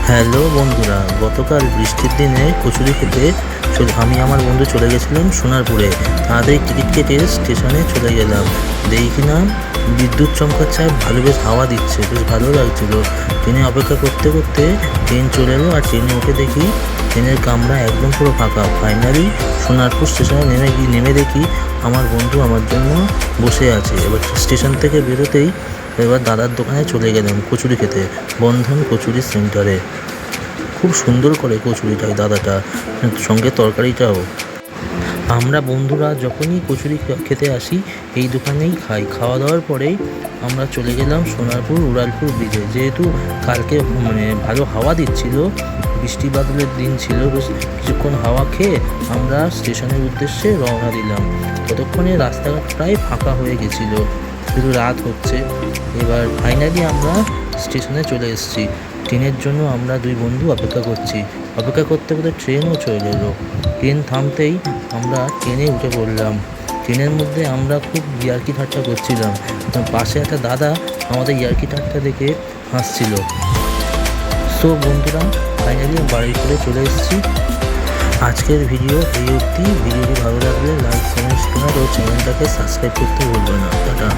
Hello বন্ধুরা, গতকাল বৃষ্টির দিনে কচুরি খেতে আমি আমার বন্ধু চলে গেছিলাম সোনারপুরে। তাড়াতাড়ি টিকিট কেটে স্টেশনে চলে গেলাম। দেখি না বিদ্যুৎ চমকাচ্ছে, ভালো বেশ হাওয়া দিচ্ছে, বেশ ভালো লাগছিল। ট্রেনে অপেক্ষা করতে করতে ট্রেন চলে এলো, আর ট্রেনে উঠে দেখি ট্রেনের কামরা একদম পুরো ফাঁকা। ফাইনালি সোনারপুর স্টেশনে নেমে দেখি আমার বন্ধু আমার জন্য বসে আছে। এবার স্টেশন থেকে বেরোতেই এবার দাদার দোকানে চলে গেলাম কচুরি খেতে, বন্ধন কচুরি সেন্টারে। খুব সুন্দর করে কচুরিটা দাদাটা, সঙ্গে তরকারিটাও। আমরা বন্ধুরা যখনই কচুরি খেতে আসি এই দোকানেই খাই। খাওয়া দাওয়ার পরেই আমরা চলে গেলাম সোনারপুর উড়ালপুর ব্রিজে। যেহেতু কালকে ভালো হাওয়া দিচ্ছিল, বৃষ্টি বাদলের দিন ছিল, কিছুক্ষণ হাওয়া খেয়ে আমরা স্টেশনের উদ্দেশ্যে রওনা দিলাম। ততক্ষণে রাস্তাঘাট প্রায় ফাঁকা হয়ে গেছিল, শুধু রাত হচ্ছে। এবার ফাইনালি আমরা স্টেশনে চলে এসেছি। ট্রেনের জন্য আমরা দুই বন্ধু অপেক্ষা করছি। অপেক্ষা করতে করতে ট্রেনও চলে এলো। ট্রেন থামতেই আমরা ট্রেনে উঠে পড়লাম। ট্রেনের মধ্যে আমরা খুব ইয়ার্কি ঠাট্টা করছিলাম। পাশে একটা দাদা আমাদের ইয়ার্কি ঠাট্টা দেখে হাসছিল। সো বন্ধুরা, ফাইনালি বাড়ি ফিরে চলে এসেছি। আজকের ভিডিও এই অবধি। ভিডিওটি ভালো লাগলে লাইক, কমেন্ট, শেয়ার ও চ্যানেলটাকে সাবস্ক্রাইব করতে ভুলবেন না। টাটা।